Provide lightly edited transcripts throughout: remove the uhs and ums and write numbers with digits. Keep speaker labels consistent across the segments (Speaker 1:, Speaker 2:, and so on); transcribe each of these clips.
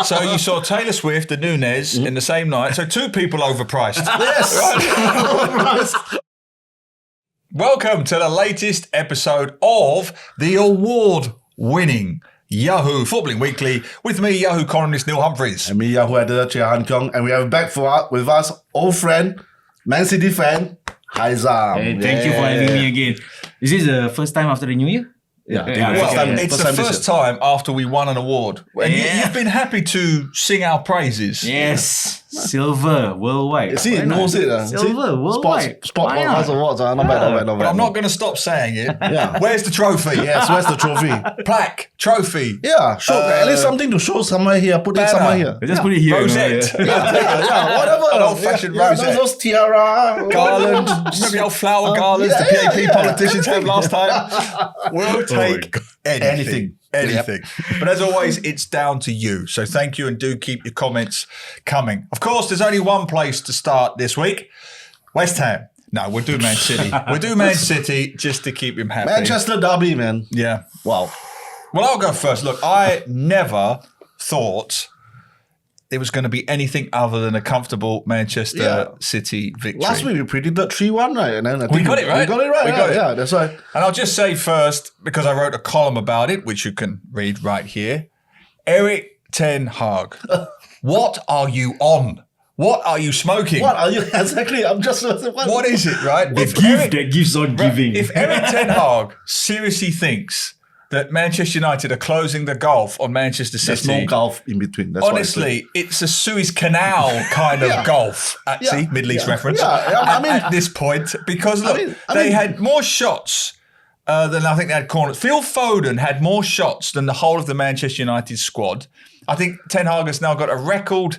Speaker 1: So you saw Taylor Swift and Nunez in the same night. So two people overpriced.
Speaker 2: Yes.
Speaker 1: Right. Welcome to the latest episode of the award-winning Yahoo Footballing Weekly with me, Yahoo columnist Neil Humphreys.
Speaker 2: And me, Yahoo editor Chia, Keong. And we have back with us, old friend, Man City fan, Haizam.
Speaker 3: Hey, thank you for having me again. Is this the first time after the new year?
Speaker 1: Well, it's the first time after we won an award. And you've been happy to sing our praises.
Speaker 3: Yes. Silver worldwide.
Speaker 2: You see, it knows it.
Speaker 3: Silver worldwide.
Speaker 2: Sport Podcast Awards. Not bad.
Speaker 1: But I'm not going to stop saying it.
Speaker 2: Yeah.
Speaker 1: Where's the trophy?
Speaker 2: Yes, where's the trophy?
Speaker 1: Plaque, trophy.
Speaker 2: Yeah, show at least something to show somewhere here. Put it somewhere here.
Speaker 3: Just put it here.
Speaker 1: Rosette.
Speaker 2: Yeah, whatever.
Speaker 1: An old-fashioned rosette.
Speaker 2: Those tiara.
Speaker 1: Garland. Remember the old flower garlands the PAP politicians had last time? We'll take anything. But as always, it's down to you. So thank you and do keep your comments coming. Of course, there's only one place to start this week. West Ham. No, we'll do Man City. We'll do Man City just to keep him happy.
Speaker 2: Manchester derby, man.
Speaker 1: Yeah.
Speaker 2: Wow.
Speaker 1: Well, I'll go first. Look, I never thought it was going to be anything other than a comfortable Manchester City victory.
Speaker 2: Last week we predicted 3-1, right? And then I think
Speaker 1: we got it right.
Speaker 2: We got it right.
Speaker 1: We got it.
Speaker 2: Yeah, that's right.
Speaker 1: And I'll just say first, because I wrote a column about it, which you can read right here. Eric Ten Hag, what are you on? What are you smoking?
Speaker 2: What are you exactly? I'm just.
Speaker 1: What is it, right?
Speaker 3: The gift that gives on giving.
Speaker 1: If Eric Ten Hag seriously thinks that Manchester United are closing the gulf on Manchester City.
Speaker 2: There's no gulf in between. That's
Speaker 1: honestly, it's a Suez Canal kind of gulf. See, Middle East reference.
Speaker 2: Yeah, I mean,
Speaker 1: at this point, because look, they had more shots than I think they had corners. Phil Foden had more shots than the whole of the Manchester United squad. I think Ten Hag has now got a record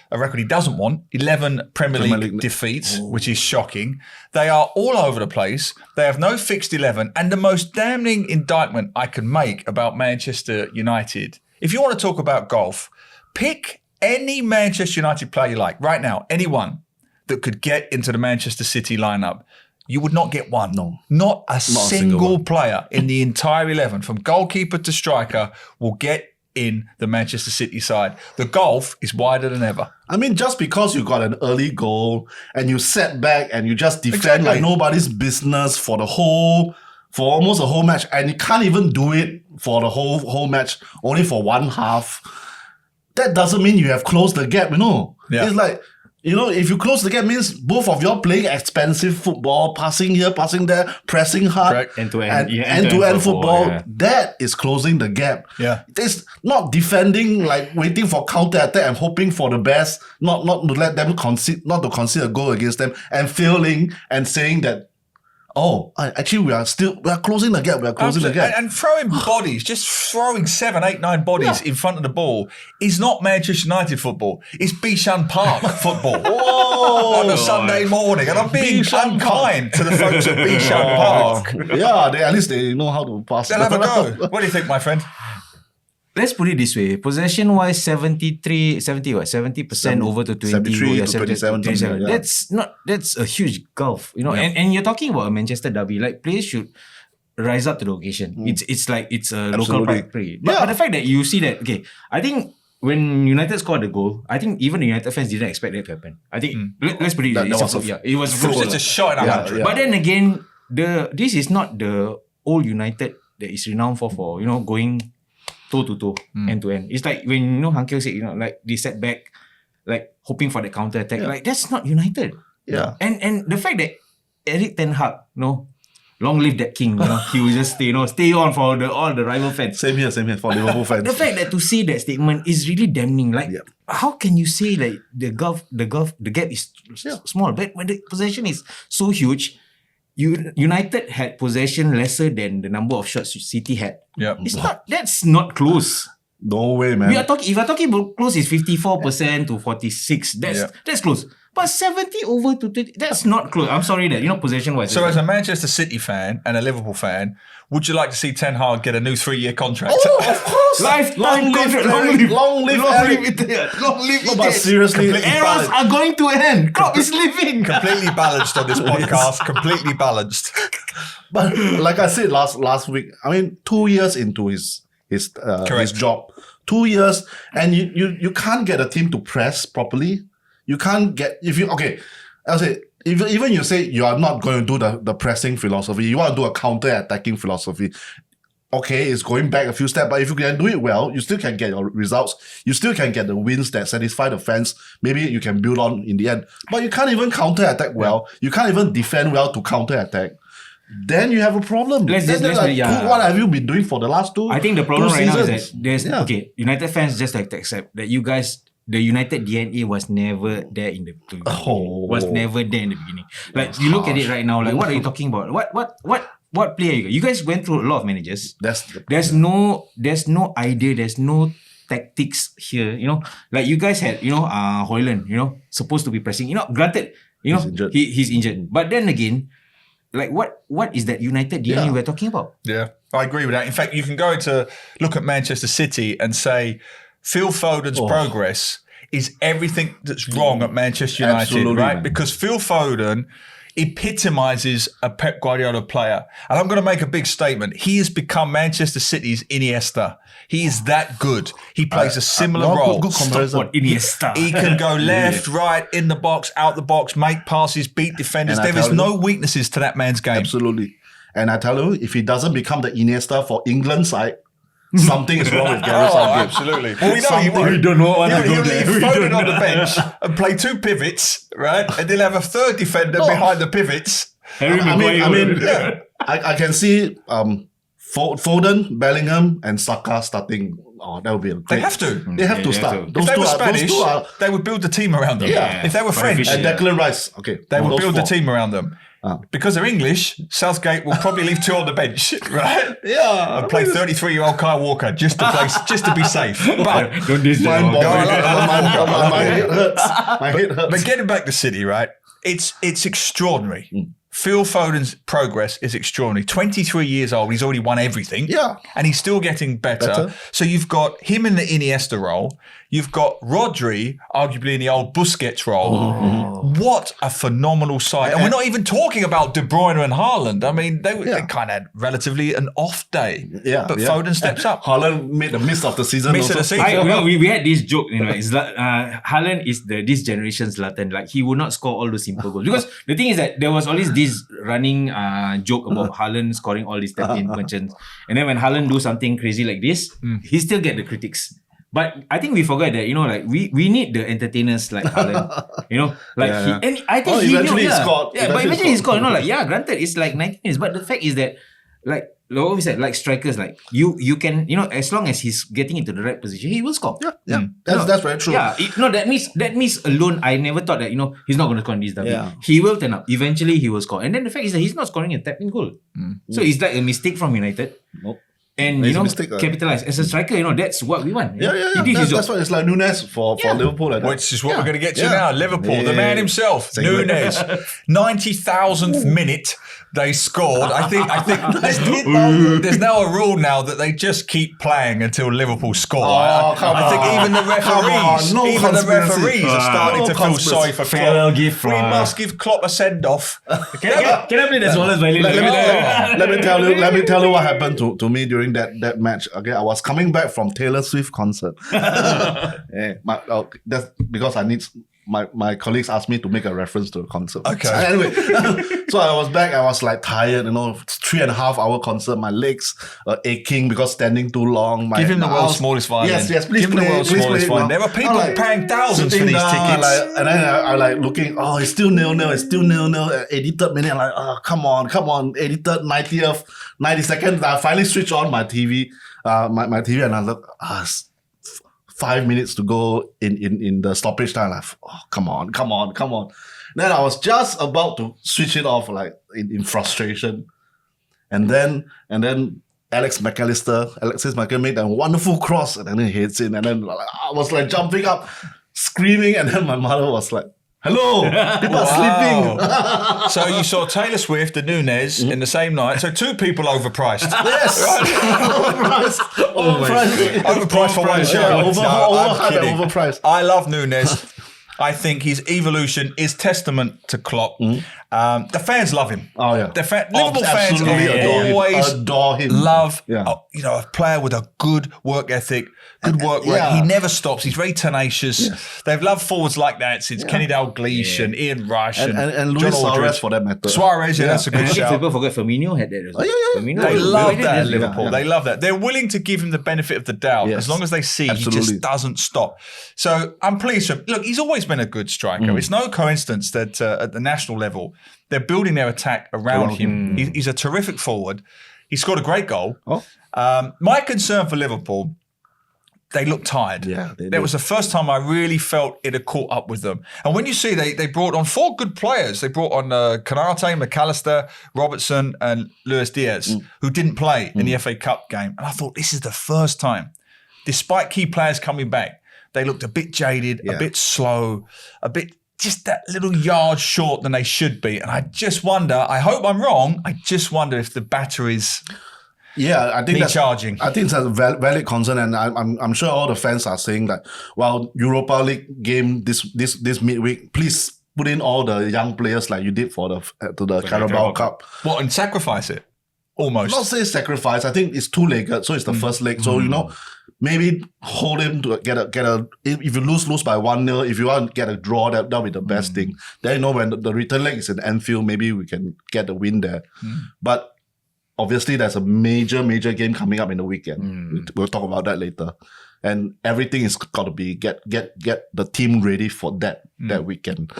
Speaker 1: he doesn't want, 11 Premier League defeats, which is shocking. They are all over the place. They have no fixed 11. And the most damning indictment I can make about Manchester United, if you want to talk about golf, pick any Manchester United player you like right now, anyone that could get into the Manchester City lineup. You would not get one. No. Not a single player in the entire 11, from goalkeeper to striker, will get in the Manchester City side. The gulf is wider than ever.
Speaker 2: I mean, just because you got an early goal and you set back and you just defend like nobody's business for almost a whole match, and you can't even do it for the whole match, only for one half, that doesn't mean you have closed the gap, Yeah. It's like, if you close the gap, means both of you are playing expensive football, passing here, passing there, pressing hard, end-to-end football. Yeah. That is closing the gap.
Speaker 1: Yeah,
Speaker 2: it's not defending, like waiting for counter-attack and hoping for the best, not to let them concede a goal against them, and failing and saying that, actually we are closing the gap. We are closing the gap.
Speaker 1: And throwing bodies, just throwing 7, 8, 9 bodies in front of the ball is not Manchester United football. It's Bishan Park football on a Sunday morning. And I'm being unkind to the folks at Bishan Park.
Speaker 2: Yeah, at least they know how to pass.
Speaker 1: They'll have a go. What do you think, my friend?
Speaker 3: Let's put it this way. Possession-wise, 70% over to 20.
Speaker 2: 73 to 27. Yeah.
Speaker 3: That's a huge gulf, And you're talking about a Manchester derby. Like, players should rise up to the occasion. It's like it's a local pride. But the fact that you see that, I think when United scored the goal, I think even the United fans didn't expect that to happen. I think let's put it this way. It was
Speaker 1: just a shot in 100.
Speaker 3: But then again, this is not the old United that is renowned for going toe-to-toe, end-to-end. It's like when, Hankel said, like they set back, like hoping for the counter-attack. Like, that's not United.
Speaker 2: Yeah.
Speaker 3: And the fact that Eric Ten Hag, long live that king, he will just stay on for all the rival fans.
Speaker 2: Same here for Liverpool fans.
Speaker 3: The fact that to say that statement is really damning. Like, how can you say like the gap is small? But when the possession is so huge, United had possession lesser than the number of shots City had.
Speaker 1: Yeah,
Speaker 3: that's not close.
Speaker 2: No way, man.
Speaker 3: If we're talking about close, is 54% to 46%. That's close. But 70 over to 20, that's not close. I'm sorry that, possession-wise.
Speaker 1: So as a Manchester City fan and a Liverpool fan, would you like to see Ten Hag get a new 3-year contract?
Speaker 2: Oh, of course.
Speaker 3: Long live it.
Speaker 2: But seriously,
Speaker 3: eras are going to end. Klopp is leaving.
Speaker 1: Completely balanced on this podcast. Completely balanced.
Speaker 2: But like I said last week, I mean, 2 years into his job, 2 years, and you can't get a team to press properly. You can't get I'll say even you say you are not going to do the pressing philosophy. You want to do a counter-attacking philosophy. Okay, it's going back a few steps, but if you can do it well, you still can get your results. You still can get the wins that satisfy the fans. Maybe you can build on in the end. But you can't even counter-attack well. You can't even defend well to counter-attack. Then you have a problem. What have you been doing for the last two?
Speaker 3: I think the problem right
Speaker 2: seasons?
Speaker 3: now is that there's United fans just like to accept that you guys, the United DNA was never there in the beginning. Was never there in the beginning. Like you look at it right now, like what are you talking about? What player you guys went through a lot of managers. There's no idea, there's no tactics here. Like you guys had, Højlund, supposed to be pressing. Granted, he's injured. But then again, like what is that United DNA we're talking about?
Speaker 1: Yeah, I agree with that. In fact, you can go to look at Manchester City and say Phil Foden's progress is everything that's wrong at Manchester United,
Speaker 2: Absolutely,
Speaker 1: right?
Speaker 2: man.
Speaker 1: Because Phil Foden epitomizes a Pep Guardiola player. And I'm going to make a big statement. He has become Manchester City's Iniesta. He is that good. He plays a similar role.
Speaker 2: Good comparison.
Speaker 3: Iniesta.
Speaker 1: He can go left, right, in the box, out the box, make passes, beat defenders. There is no weaknesses to that man's game.
Speaker 2: Absolutely. And I tell you, if he doesn't become the Iniesta for England side, something is wrong with Gareth Southgate.
Speaker 1: Absolutely. Well, we know he won't.
Speaker 3: We don't know what to
Speaker 1: He'll
Speaker 3: go there.
Speaker 1: leave Foden on the bench and play two pivots, right? And they'll have a third defender behind the pivots.
Speaker 2: I can see Foden, Bellingham, and Saka starting. Oh, that would be a great.
Speaker 1: They have to.
Speaker 2: They have to start.
Speaker 1: If they were Spanish, they would build the team around them.
Speaker 2: Yeah.
Speaker 1: If they were French,
Speaker 2: And Declan Rice. Okay.
Speaker 1: they would
Speaker 2: those
Speaker 1: build the
Speaker 2: four.
Speaker 1: team around them. Because they're English, Southgate will probably leave two on the bench, right?
Speaker 2: Yeah.
Speaker 1: And play 33-year-old Kyle Walker just to be safe. But
Speaker 3: Don't diss
Speaker 2: My
Speaker 3: that.
Speaker 2: head hurts. My head hurts.
Speaker 1: But getting back to City, right? It's extraordinary. Phil Foden's progress is extraordinary. 23 years old, he's already won everything.
Speaker 2: Yeah.
Speaker 1: And he's still getting better. So you've got him in the Iniesta role. You've got Rodri, arguably in the old Busquets role. What a phenomenal side. And we're not even talking about De Bruyne and Haaland. I mean, they kind of had relatively an off day.
Speaker 2: Yeah.
Speaker 1: But Foden steps up.
Speaker 2: Haaland made the miss of the season.
Speaker 1: Miss of the
Speaker 2: also.
Speaker 1: season.
Speaker 3: We had this joke, it's like, Haaland is this generation's Zlatan. Like he would not score all those simple goals. Because the thing is that there was always this running joke about Haaland scoring all these 13 punches. And then when Haaland do something crazy like this, he still get the critics. But I think we forgot that, like we need the entertainers like Haaland. And I think he
Speaker 2: eventually
Speaker 3: knew,
Speaker 2: he scored.
Speaker 3: Yeah, but eventually he scored. Granted, it's like 19 minutes. But the fact is that, like what we said, like strikers, like you can, as long as he's getting into the right position, he will score.
Speaker 2: Yeah. That's very true.
Speaker 3: Yeah, that means alone, I never thought that, he's not going to score in this derby.
Speaker 2: Yeah.
Speaker 3: He will turn up. Eventually, he will score. And then the fact is that he's not scoring a tap-in goal. So it's like a mistake from United.
Speaker 2: Nope.
Speaker 3: And,
Speaker 2: It's a mistake,
Speaker 3: capitalize. As a striker, that's what we want.
Speaker 2: Yeah.
Speaker 3: He did his job.
Speaker 2: That's why it's like Nunes for Liverpool. Like that.
Speaker 1: Which is what we're going to get to now. Liverpool, the
Speaker 2: Yeah.
Speaker 1: man himself, Nunes. 90,000th minute they scored. I think there's now a rule now that they just keep playing until Liverpool score. I think even the referees are starting to feel sorry for
Speaker 3: Farewell
Speaker 1: Klopp.
Speaker 3: gift
Speaker 1: We
Speaker 3: from-
Speaker 1: must give Klopp a send-off.
Speaker 3: Can I play the smallest violin?
Speaker 2: Let me tell you what happened to me during that match. Okay, I was coming back from Taylor Swift concert. That's because I need my colleagues asked me to make a reference to the concert.
Speaker 1: Okay.
Speaker 2: Anyway, so I was back. I was like tired. 3.5 hour concert. My legs are aching because standing too long.
Speaker 1: Give him the world's smallest violin.
Speaker 2: Yes. Please
Speaker 1: Give him the world's smallest violin. There were people paying thousands for
Speaker 2: sitting
Speaker 1: these
Speaker 2: down,
Speaker 1: tickets.
Speaker 2: and then I like looking. Oh, it's still 0-0. It's still 0-0. 83rd minute. I'm like, oh, come on. 83rd, 90th, 92nd. I finally switched on my TV. My TV, and I look. 5 minutes to go in the stoppage time. Like, oh, come on. Then I was just about to switch it off, like in frustration, and then Alexis McAllister made a wonderful cross, and then he hits it, and then I was like jumping up, screaming, and then my mother was like, "Hello, people are sleeping."
Speaker 1: So you saw Taylor Swift and Nunes in the same night. So two people overpriced.
Speaker 2: Yes, overpriced
Speaker 1: Overpriced for one show.
Speaker 2: Yeah,
Speaker 1: I'm
Speaker 2: overhyped and
Speaker 1: kidding.
Speaker 2: overpriced.
Speaker 1: I love Nunes. I think his evolution is testament to Klopp. The fans love him.
Speaker 2: Oh yeah,
Speaker 1: Liverpool fans always
Speaker 2: adore him.
Speaker 1: Love a player with a good work ethic, good work rate. He never stops. He's very tenacious. They've loved forwards like that since Kenny Dalglish and Ian Rush
Speaker 2: and Luis Suarez for that matter.
Speaker 1: Suarez, that's a good shout.
Speaker 3: People forget Firmino had that as well. Firmino,
Speaker 1: they love that at Liverpool. They love that. They're willing to give him the benefit of the doubt as long as they see he just doesn't stop. So I'm pleased. Look, he's always been a good striker. It's no coincidence that at the national level, they're building their attack around him. He's a terrific forward. He scored a great goal. My concern for Liverpool, they look tired. That was the first time I really felt it had caught up with them. And when you see they brought on 4 good players. They brought on Konate, McAllister, Robertson and Luis Diaz, who didn't play in the FA Cup game. And I thought, this is the first time, despite key players coming back, they looked a bit jaded, a bit slow, a bit just that little yard short than they should be. And I just wonder, I hope I'm wrong, I just wonder if the batteries
Speaker 2: I think that's
Speaker 1: charging.
Speaker 2: I think that's a valid concern, and I'm sure all the fans are saying that. Well, Europa League game this midweek, please put in all the young players like you did for the Carabao Cup.
Speaker 1: What, and sacrifice it? Almost.
Speaker 2: Not say sacrifice. I think it's 2-legged, so it's the first leg. So maybe hold him to get a. If you lose by 1-0, if you want to get a draw, that'll be the best thing. Then when the return leg is in Anfield, maybe we can get the win there. But obviously, there's a major game coming up in the weekend. We'll talk about that later. And everything is got to be get the team ready for that weekend.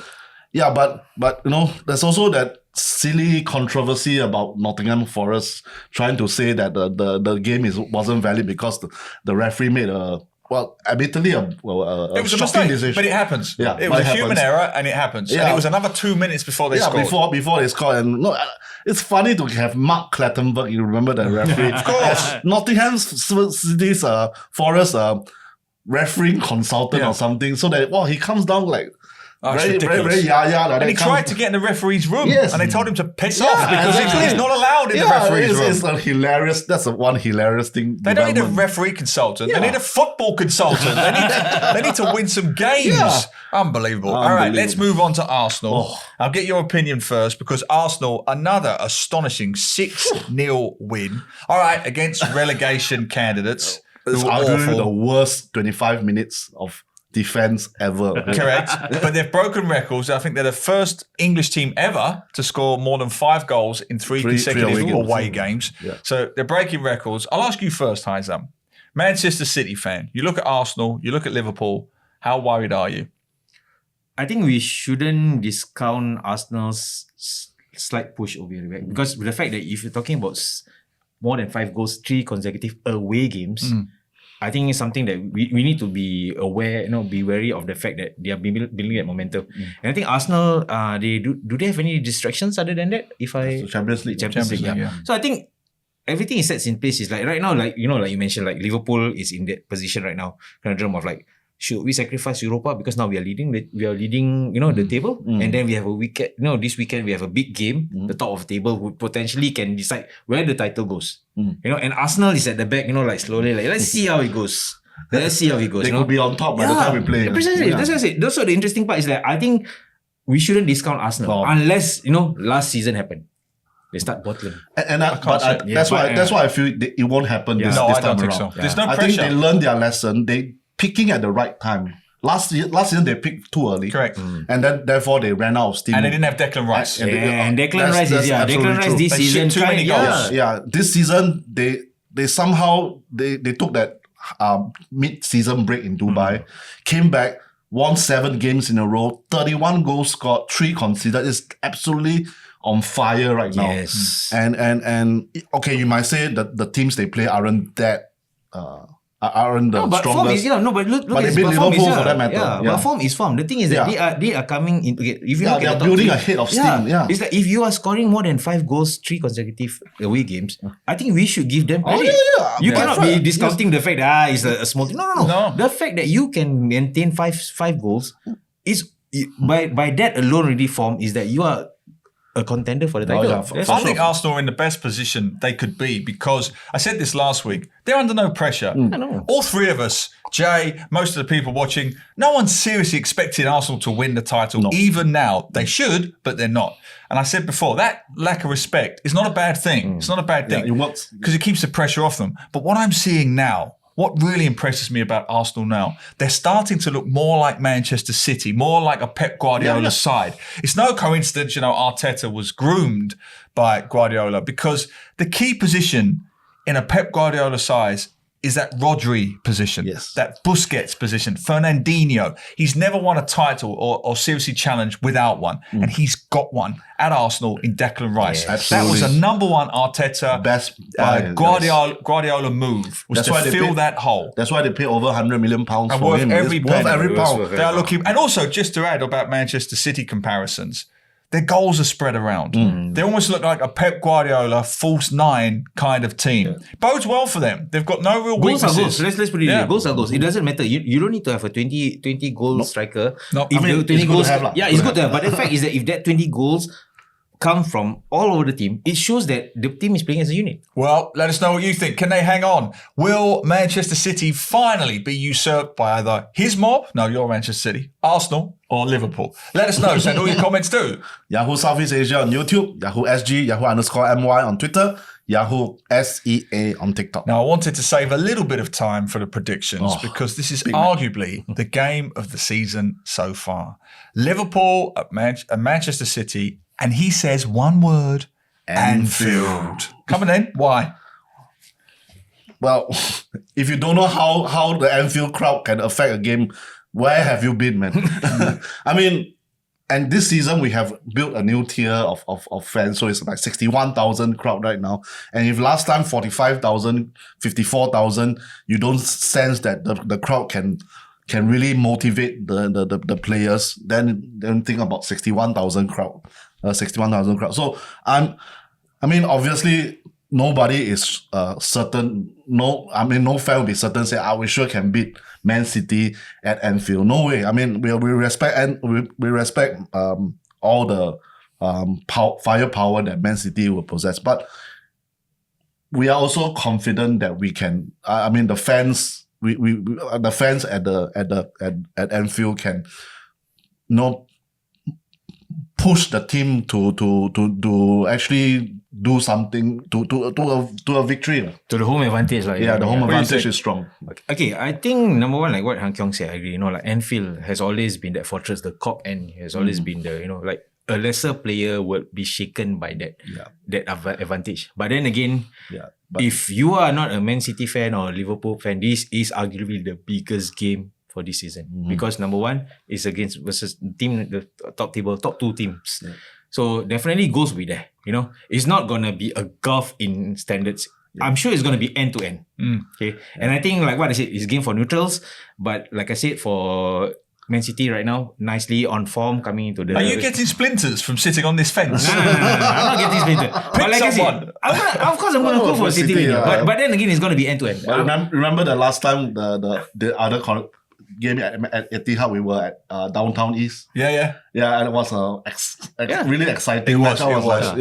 Speaker 2: Yeah, but there's also that silly controversy about Nottingham Forest trying to say that the game wasn't valid because the referee made admittedly it was a mistake decision.
Speaker 1: But it happens.
Speaker 2: Yeah,
Speaker 1: it was a human error and it happens. And it was another 2 minutes before they scored.
Speaker 2: Before they scored. And it's funny to have Mark Clattenburg, you remember that referee?
Speaker 1: Of course.
Speaker 2: Nottingham City's Forest refereeing consultant or something, so that he comes down like very yaya. Like
Speaker 1: and he tried to get in the referee's room, and they told him to piss off because he's not allowed in the referee's room.
Speaker 2: It's a hilarious. That's one hilarious thing.
Speaker 1: They don't need a referee consultant. They need a football consultant. they need to win some games. Unbelievable. All right, let's move on to Arsenal. I'll get your opinion first because Arsenal, another astonishing 6-0 win. All right, against relegation candidates.
Speaker 2: It's arguably the worst 25 minutes of defense ever.
Speaker 1: Correct. But they've broken records. I think they're the first English team ever to score more than 5 goals in 3 consecutive away games. So they're breaking records. I'll ask you first, Haizam. Manchester City fan. You look at Arsenal, you look at Liverpool. How worried are you?
Speaker 3: I think we shouldn't discount Arsenal's slight push over here, right? Because the fact that if you're talking about more than 5 goals, 3 consecutive away games, I think it's something that we need to be aware, be wary of the fact that they are building that momentum. And I think Arsenal, do they have any distractions other than that?
Speaker 2: Champions League.
Speaker 3: Yeah. So I think everything is set in place. Is like right now, like you mentioned, like Liverpool is in that position right now, conundrum of like, should we sacrifice Europa because now we are leading the table, and then we have a weekend. This weekend we have a big game. The top of the table who potentially can decide where the title goes. And Arsenal is at the back. Like slowly, like let's see how it goes. They
Speaker 2: could be on top by the time we play.
Speaker 3: Precisely. That's what I said. Also, the interesting part is that I think we shouldn't discount Arsenal unless last season happened. They start bottling.
Speaker 2: That's why I feel it won't happen this time around. I don't think so.
Speaker 1: There's no pressure.
Speaker 2: I think they learned their lesson. They picking at the right time. Last season they picked too early.
Speaker 1: Correct.
Speaker 2: And then therefore they ran out of steam.
Speaker 1: And they didn't have Declan Rice.
Speaker 3: And Declan Rice this season
Speaker 1: too many goals.
Speaker 2: Yeah. This season they somehow they took that mid-season break in Dubai, came back, won 7 games in a row, 31 goals scored, 3 conceded. It's absolutely on fire right now.
Speaker 3: Yes.
Speaker 2: And okay, you might say that the teams they play aren't that aren't the strongest.
Speaker 3: But
Speaker 2: they beat Liverpool for that matter.
Speaker 3: But form is form. The thing is that they are coming in. Okay, if you look at the
Speaker 2: building ahead of steam.
Speaker 3: It's like if you are scoring more than 5 goals, 3 consecutive away games, I think we should give them credit. You cannot be discounting the fact that it's a small team. No. The fact that you can maintain 5 goals is by that alone already form is that you are a contender for the title.
Speaker 1: I think Arsenal are in the best position they could be because I said this last week. They're under no pressure.
Speaker 3: I know.
Speaker 1: All three of us, Jay, most of the people watching, no one's seriously expecting Arsenal to win the title. No. Even now, they should, but they're not. And I said before, that lack of respect is not a bad thing. It's not a bad thing because it keeps the pressure off them. But what I'm seeing now, what really impresses me about Arsenal now, they're starting to look more like Manchester City, more like a Pep Guardiola side. It's no coincidence, Arteta was groomed by Guardiola because the key position in a Pep Guardiola side is that Rodri position, that Busquets position, Fernandinho. He's never won a title or seriously challenged without one. And he's got one at Arsenal in Declan Rice. That was a number one Arteta
Speaker 2: best
Speaker 1: Guardiola move was to fill that hole.
Speaker 2: That's why they pay over £100 million for
Speaker 1: worth
Speaker 2: him.
Speaker 1: Every
Speaker 2: worth every pound.
Speaker 1: They are looking, and also just to add about Manchester City comparisons, their goals are spread around. They almost look like a Pep Guardiola false nine kind of team. Bodes well for them. They've got no real
Speaker 3: goals
Speaker 1: weaknesses.
Speaker 3: Are goals. Let's put it in. Goals are goals. It doesn't matter. You don't need to have a 20 goal striker.
Speaker 2: No, it's good to have.
Speaker 3: It's good to have. But the fact is that if that 20 goals come from all over the team, it shows that the team is playing as a unit.
Speaker 1: Well, let us know what you think. Can they hang on? Will Manchester City finally be usurped by either his mob, no, you're Manchester City, Arsenal, or Liverpool? Let us know. Send all your comments too.
Speaker 2: Yahoo Southeast Asia on YouTube, Yahoo SG, Yahoo_MY on Twitter, Yahoo SEA on TikTok.
Speaker 1: Now, I wanted to save a little bit of time for the predictions because this is arguably the game of the season so far. Liverpool at Manchester City. And he says one word, Anfield. Coming in, why?
Speaker 2: Well, if you don't know how the Anfield crowd can affect a game, where have you been, man? I mean, and this season we have built a new tier of fans, so it's like 61,000 crowd right now. And if last time 45,000, 54,000, you don't sense that the crowd can really motivate the players, then think about 61,000 crowd. 61,000 crowd. So I mean, obviously nobody is certain. No fan will be certain. Say, we sure can beat Man City at Anfield. No way. I mean, we respect and we respect all the firepower that Man City will possess, but we are also confident that we can. I mean, the fans. The fans at Anfield can, push the team to actually do something to a victory.
Speaker 3: To the home advantage.
Speaker 2: The home advantage is strong.
Speaker 3: Okay, I think number one, like what Han Keong said, I agree. Like Anfield has always been that fortress, the cop end has always been the, like a lesser player would be shaken by that advantage. But then again, if you are not a Man City fan or a Liverpool fan, this is arguably the biggest game for this season because number one is versus the top two teams. So definitely goals will be there. It's not gonna be a gulf in standards. I'm sure it's gonna be end to end. Okay, and I think like what I said, it's game for neutrals. But like I said, for Man City right now, nicely on form coming into the...
Speaker 1: Are you getting splinters from sitting on this fence?
Speaker 3: No. I'm not getting splinters. But like
Speaker 1: someone.
Speaker 3: I said, of course I'm going to go for City. But then again, it's going to be end to end.
Speaker 2: Remember the last time the other game at Etihad, we were at Downtown East.
Speaker 1: Yeah,
Speaker 2: and it was really exciting.
Speaker 1: It was.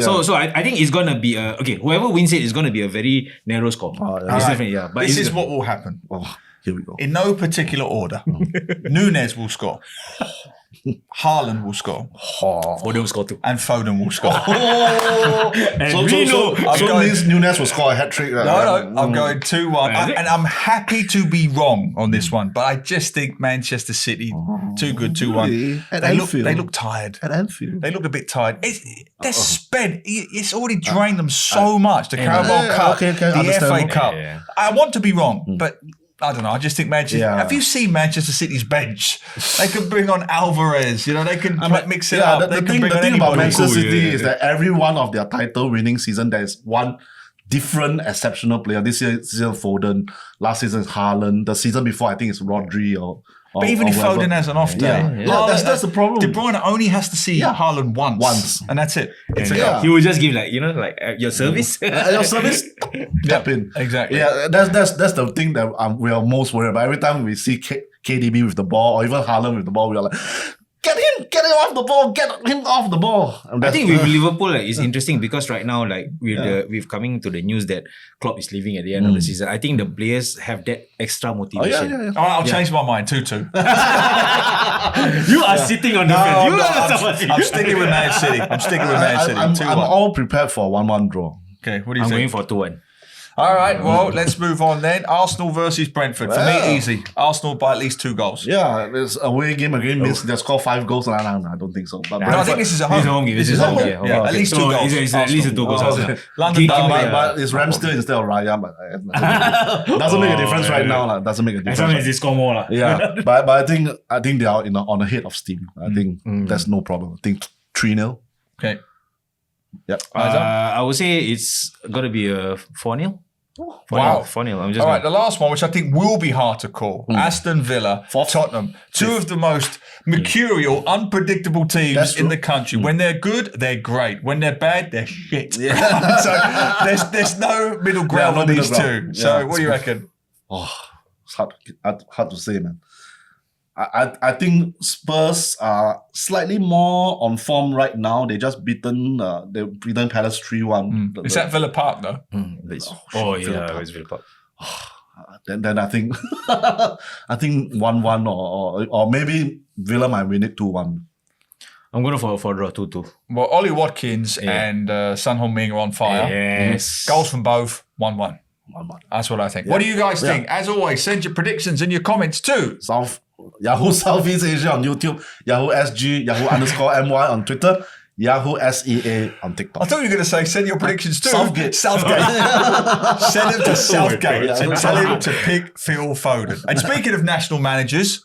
Speaker 3: So I think it's going to be whoever wins it is going to be a very narrow score. Definitely,
Speaker 1: But this is what will happen.
Speaker 2: Here we go.
Speaker 1: In no particular order. Nunez will score. Haaland will score.
Speaker 3: Foden will score too.
Speaker 1: And Foden will score.
Speaker 2: So means Nunez will score a hat-trick.
Speaker 1: No, I'm going 2-1. And I'm happy to be wrong on this one, but I just think Manchester City, too good, 2-1. They look tired.
Speaker 2: At Anfield.
Speaker 1: They look a bit tired. They're spent. It's already drained them so much. The Carabao Cup, the FA Cup. I want to be wrong, but... I don't know. I just think Manchester... Have you seen Manchester City's bench? They can bring on Alvarez. They can mix it up.
Speaker 2: The thing about Manchester City is that every one of their title-winning season, there is one different exceptional player. This season, Foden. Last season is Haaland. The season before, I think it's Rodri or
Speaker 1: But even if Foden has an off day,
Speaker 2: that's the problem.
Speaker 1: De Bruyne only has to see Haaland once, and that's it. It's a goal.
Speaker 3: He will just give your service.
Speaker 2: Your service, tap in.
Speaker 1: Exactly.
Speaker 2: Yeah, that's the thing that we are most worried about. Every time we see KDB with the ball or even Haaland with the ball, we are like, get him get him off the ball, get him off the ball.
Speaker 3: I think with Liverpool, it's interesting because right now, with coming to the news that Klopp is leaving at the end of the season, I think the players have that extra motivation.
Speaker 1: I'll change my mind. 2-2.
Speaker 3: You are sitting on the fence.
Speaker 1: I'm sticking with Man City. I'm
Speaker 2: I'm all prepared for a 1-1 draw.
Speaker 1: Okay, what do you
Speaker 3: I'm
Speaker 1: think?
Speaker 3: going for 2-1.
Speaker 1: All right, well, let's move on then. Arsenal versus Brentford. For me, easy. Arsenal by at least 2 goals.
Speaker 2: Yeah, there's away game again. They score 5 goals. No, I don't think so. But
Speaker 1: I think this is a home.
Speaker 3: This is home game.
Speaker 1: Yeah, at least 2 goals.
Speaker 3: It's at least 2 goals.
Speaker 1: London
Speaker 2: but it's Ramsdale instead of Raya. But doesn't make a difference right now. Doesn't make a difference.
Speaker 3: As long as they score more.
Speaker 2: Yeah, but I think they are on the head of steam. I think that's no problem. I think 3-0.
Speaker 1: Okay.
Speaker 2: Yep.
Speaker 3: I would say it's got to be a 4-0.
Speaker 1: Wow.
Speaker 3: 4-0.
Speaker 1: All right, the last one, which I think will be hard to call. Aston Villa, Tottenham. 2 of the most mercurial, unpredictable teams in the country. When they're good, they're great. When they're bad, they're shit. Yeah. So there's no middle ground on these two. So what do you reckon?
Speaker 2: Oh, it's hard to say, man. I think Spurs are slightly more on form right now. They just beaten Palace 3-1.
Speaker 1: It's at Villa Park though.
Speaker 3: It's Villa Park.
Speaker 2: Then I think 1-1 or maybe Villa might win it 2-1.
Speaker 3: I'm going for draw 2-2.
Speaker 1: Well, Ollie Watkins and Son Heung-min are on fire.
Speaker 3: Yes.
Speaker 1: Goals from both, 1-1.
Speaker 2: 1-1.
Speaker 1: That's what I think. What do you guys think? As always, send your predictions and your comments too.
Speaker 2: Yahoo Southeast Asia on YouTube, Yahoo SG, Yahoo _MY on Twitter, Yahoo SEA on TikTok.
Speaker 1: I thought you were going to say send your predictions too.
Speaker 2: Southgate.
Speaker 1: Send them to Southgate and tell him to pick Phil Foden. And speaking of national managers,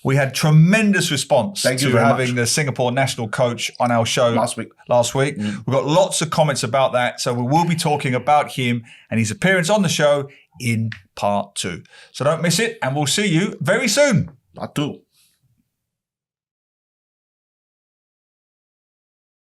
Speaker 1: we had tremendous response to having the Singapore national coach on our show last week. We've got lots of comments about that. So we will be talking about him and his appearance on the show in part 2. So don't miss it, and we'll see you very soon.
Speaker 2: Part 2.